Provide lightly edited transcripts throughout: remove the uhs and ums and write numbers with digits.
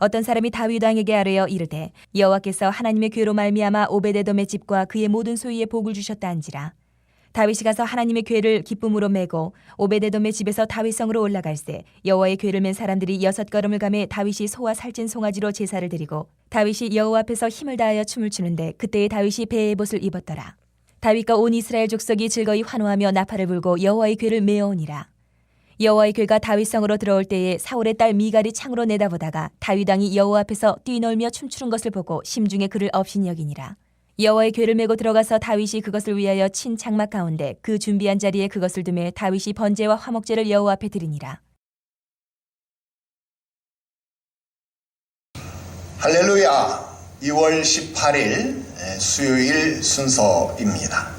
어떤 사람이 다윗 왕에게 아뢰어 이르되 여호와께서 하나님의 괴로 말미암아 오베데돔의 집과 그의 모든 소유에 복을 주셨다 한지라. 다윗이 가서 하나님의 궤를 기쁨으로 메고 오베데돔의 집에서 다윗성으로 올라갈새 여호와의 궤를 맨 사람들이 6걸음을 가매 다윗이 소와 살찐 송아지로 제사를 드리고 다윗이 여호와 앞에서 힘을 다하여 춤을 추는데 그때에 다윗이 배의 옷을 입었더라. 다윗과 온 이스라엘 족속이 즐거이 환호하며 나팔을 불고 여호와의 궤를 메어오니라. 여호와의 궤가 다윗성으로 들어올 때에 사울의 딸 미갈이 창으로 내다보다가 다윗 왕이 여호와 앞에서 뛰놀며 춤추는 것을 보고 심중에 그를 업신이 여기니라. 여호와의 궤를 메고 들어가서 다윗이 그것을 위하여 친 장막 가운데 그 준비한 자리에 그것을 두매 다윗이 번제와 화목제를 여호와 앞에 드리니라. 할렐루야. 2월 18일 수요일 순서입니다.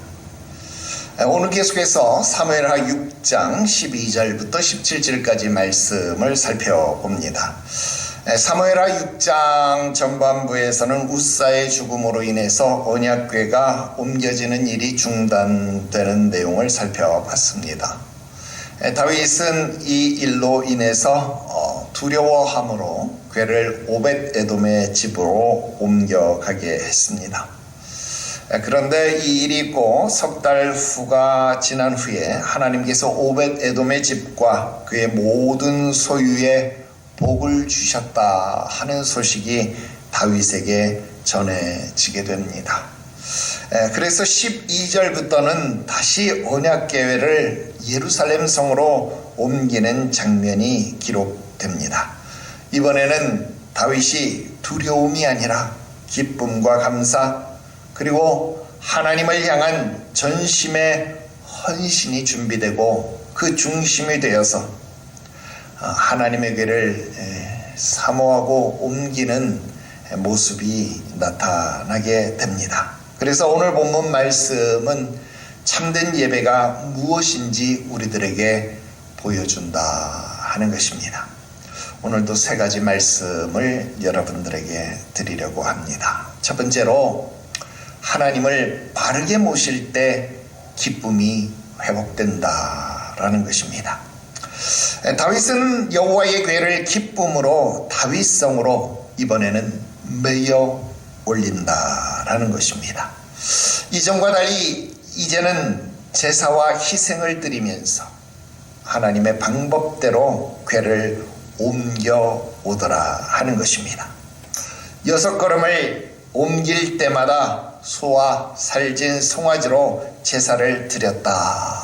오늘 계속해서 사무엘하 6장 12절부터 17절까지 말씀을 살펴봅니다. 사무엘하 6장 전반부에서는 우사의 죽음으로 인해서 언약궤가 옮겨지는 일이 중단되는 내용을 살펴봤습니다. 다윗은 이 일로 인해서 두려워함으로 궤를 오벳에돔의 집으로 옮겨가게 했습니다. 그런데 이 일이 있고 석 달 후가 지난 후에 하나님께서 오벳에돔의 집과 그의 모든 소유에 복을 주셨다 하는 소식이 다윗에게 전해지게 됩니다. 그래서 12절부터는 다시 언약궤를 예루살렘 성으로 옮기는 장면이 기록됩니다. 이번에는 다윗이 두려움이 아니라 기쁨과 감사 그리고 하나님을 향한 전심의 헌신이 준비되고 그 중심이 되어서 하나님의 궤를 사모하고 옮기는 모습이 나타나게 됩니다. 그래서 오늘 본문 말씀은 참된 예배가 무엇인지 우리들에게 보여준다 하는 것입니다. 오늘도 세 가지 말씀을 여러분들에게 드리려고 합니다. 첫 번째로 하나님을 바르게 모실 때 기쁨이 회복된다라는 것입니다. 다윗은 여호와의 궤를 기쁨으로 다윗성으로 이번에는 메어 올린다라는 것입니다. 이전과 달리 이제는 제사와 희생을 드리면서 하나님의 방법대로 궤를 옮겨 오더라 하는 것입니다. 6걸음을 옮길 때마다 소와 살찐 송아지로 제사를 드렸다.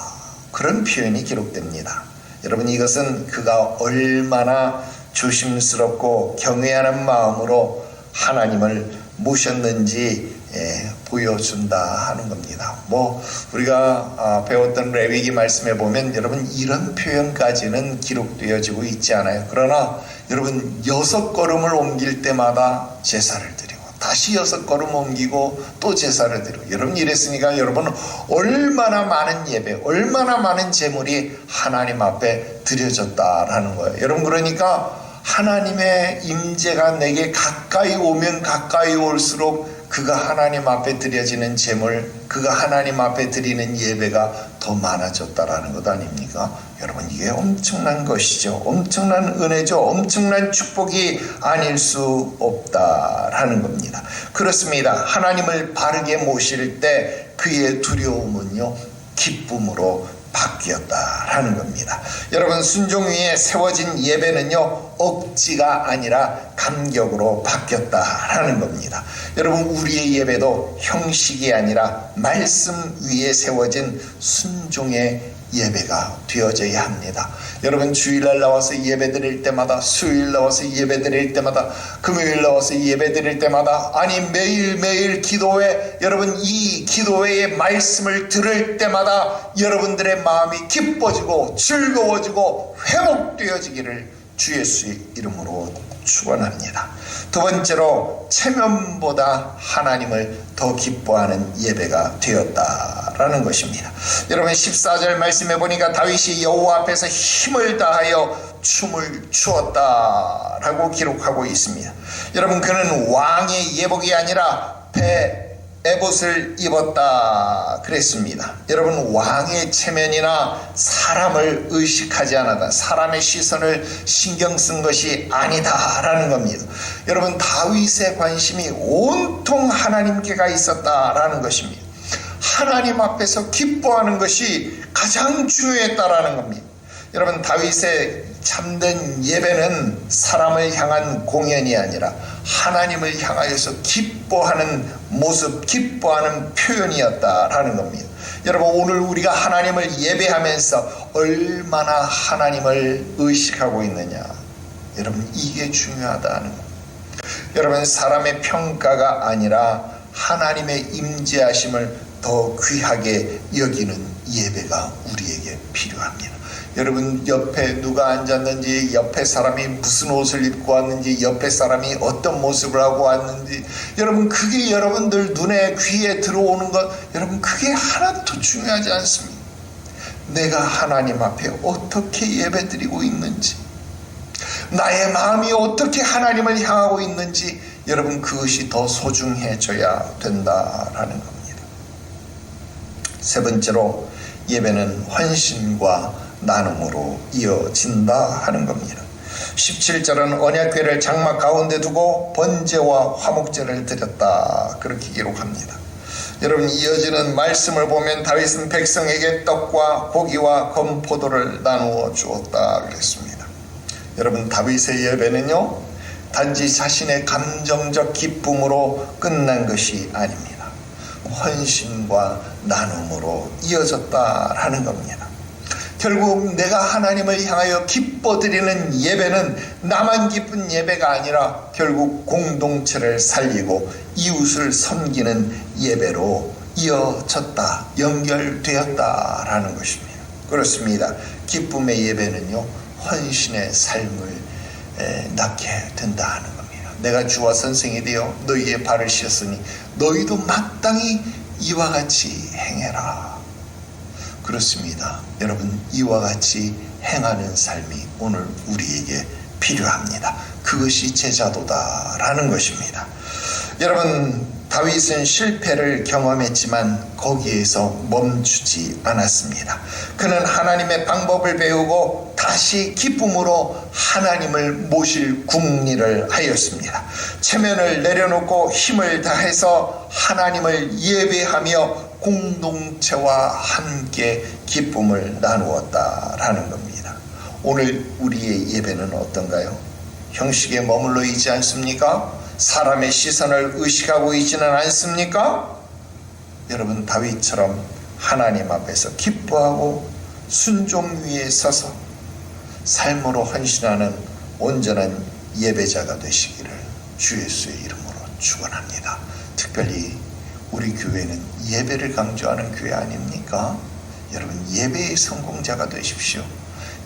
그런 표현이 기록됩니다. 여러분, 이것은 그가 얼마나 조심스럽고 경외하는 마음으로 하나님을 모셨는지 보여준다 하는 겁니다. 우리가 배웠던 레위기 말씀에 보면 여러분 이런 표현까지는 기록되어지고 있지 않아요. 그러나 여러분 6걸음을 옮길 때마다 제사를 드리고 다시 6걸음 옮기고 또 제사를 드리고, 여러분 이랬으니까 여러분 얼마나 많은 예배, 얼마나 많은 제물이 하나님 앞에 드려졌다라는 거예요. 여러분, 그러니까 하나님의 임재가 내게 가까이 오면 가까이 올수록 그가 하나님 앞에 드려지는 제물, 그가 하나님 앞에 드리는 예배가 더 많아졌다라는 것 아닙니까? 여러분, 이게 엄청난 것이죠. 엄청난 은혜죠. 엄청난 축복이 아닐 수 없다라는 겁니다. 그렇습니다. 하나님을 바르게 모실 때 그의 두려움은요, 기쁨으로 바뀌었다라는 겁니다. 여러분, 순종 위에 세워진 예배는요, 억지가 아니라 감격으로 바뀌었다라는 겁니다. 여러분, 우리의 예배도 형식이 아니라 말씀 위에 세워진 순종의 예배가 되어져야 합니다. 여러분, 주일날 나와서 예배 드릴 때마다, 수요일 나와서 예배 드릴 때마다, 금요일 나와서 예배 드릴 때마다, 아니 매일매일 기도회, 여러분 이 기도회의 말씀을 들을 때마다 여러분들의 마음이 기뻐지고 즐거워지고 회복되어지기를 주 예수의 이름으로 축원합니다. 두 번째로 체면보다 하나님을 더 기뻐하는 예배가 되었다라는 것입니다. 여러분, 14절 말씀해 보니까 다윗이 여호와 앞에서 힘을 다하여 춤을 추었다라고 기록하고 있습니다. 여러분, 그는 왕의 예복이 아니라 배 에봇을 입었다 그랬습니다. 여러분, 왕의 체면이나 사람을 의식하지 않았다, 사람의 시선을 신경 쓴 것이 아니다라는 겁니다. 여러분, 다윗의 관심이 온통 하나님께가 있었다라는 것입니다. 하나님 앞에서 기뻐하는 것이 가장 중요했다라는 겁니다. 여러분, 다윗의 참된 예배는 사람을 향한 공연이 아니라 하나님을 향하여서 기뻐하는 모습, 기뻐하는 표현이었다라는 겁니다. 여러분, 오늘 우리가 하나님을 예배하면서 얼마나 하나님을 의식하고 있느냐, 여러분, 이게 중요하다는 겁니다. 여러분, 사람의 평가가 아니라 하나님의 임재하심을 더 귀하게 여기는 예배가 우리에게 필요합니다. 여러분, 옆에 누가 앉았는지, 옆에 사람이 무슨 옷을 입고 왔는지, 옆에 사람이 어떤 모습을 하고 왔는지, 여러분, 그게 여러분들 눈에 귀에 들어오는 것, 여러분, 그게 하나도 중요하지 않습니다. 내가 하나님 앞에 어떻게 예배드리고 있는지, 나의 마음이 어떻게 하나님을 향하고 있는지, 여러분, 그것이 더 소중해져야 된다라는 겁니다. 세 번째로, 예배는 헌신과 나눔으로 이어진다 하는 겁니다. 17절은 언약궤를 장막 가운데 두고 번제와 화목제를 드렸다, 그렇게 기록합니다. 여러분, 이어지는 말씀을 보면 다윗은 백성에게 떡과 고기와 건포도를 나누어 주었다 그랬습니다. 여러분, 다윗의 예배는요, 단지 자신의 감정적 기쁨으로 끝난 것이 아닙니다. 헌신과 나눔으로 이어졌다라는 겁니다. 결국 내가 하나님을 향하여 기뻐드리는 예배는 나만 기쁜 예배가 아니라 결국 공동체를 살리고 이웃을 섬기는 예배로 이어졌다, 연결되었다라는 것입니다. 그렇습니다. 기쁨의 예배는요, 헌신의 삶을 낳게 된다 하는 겁니다. 내가 주와 선생이 되어 너희의 발을 씻었으니 너희도 마땅히 이와 같이 행해라. 그렇습니다. 여러분, 이와 같이 행하는 삶이 오늘 우리에게 필요합니다. 그것이 제자도다라는 것입니다. 여러분, 다윗은 실패를 경험했지만 거기에서 멈추지 않았습니다. 그는 하나님의 방법을 배우고 다시 기쁨으로 하나님을 모실 궁리를 하였습니다. 체면을 내려놓고 힘을 다해서 하나님을 예배하며 공동체와 함께 기쁨을 나누었다라는 겁니다. 오늘 우리의 예배는 어떤가요? 형식에 머물러 있지 않습니까? 사람의 시선을 의식하고 있지는 않습니까? 여러분, 다윗처럼 하나님 앞에서 기뻐하고 순종 위에 서서 삶으로 헌신하는 온전한 예배자가 되시기를 주 예수의 이름으로 축원합니다. 특별히 우리 교회는 예배를 강조하는 교회 아닙니까? 여러분, 예배의 성공자가 되십시오.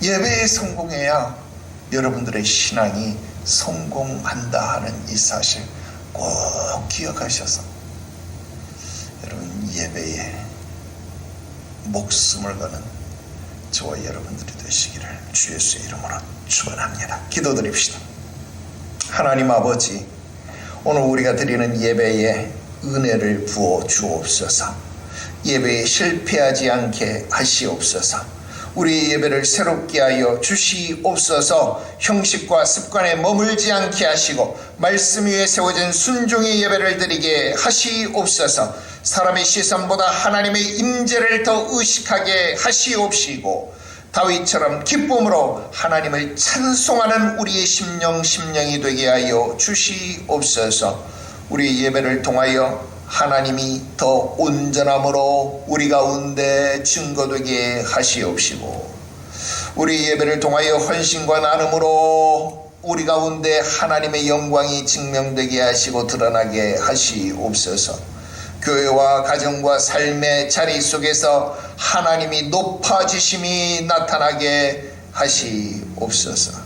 예배에 성공해야 여러분들의 신앙이 성공한다 하는 이 사실 꼭 기억하셔서 여러분, 예배에 목숨을 거는 저와 여러분들이 되시기를 주 예수의 이름으로 축원합니다. 기도드립시다. 하나님 아버지, 오늘 우리가 드리는 예배에 은혜를 부어 주옵소서. 예배에 실패하지 않게 하시옵소서. 우리 예배를 새롭게 하여 주시옵소서. 형식과 습관에 머물지 않게 하시고 말씀 위에 세워진 순종의 예배를 드리게 하시옵소서. 사람의 시선보다 하나님의 임재를 더 의식하게 하시옵시고 다윗처럼 기쁨으로 하나님을 찬송하는 우리의 심령이 되게 하여 주시옵소서. 우리 예배를 통하여 하나님이 더 온전함으로 우리 가운데 증거되게 하시옵시고 우리 예배를 통하여 헌신과 나눔으로 우리 가운데 하나님의 영광이 증명되게 하시고 드러나게 하시옵소서. 교회와 가정과 삶의 자리 속에서 하나님이 높아지심이 나타나게 하시옵소서.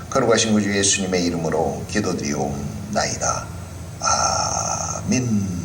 거룩하신 구주 예수님의 이름으로 기도드리옵나이다. 아멘.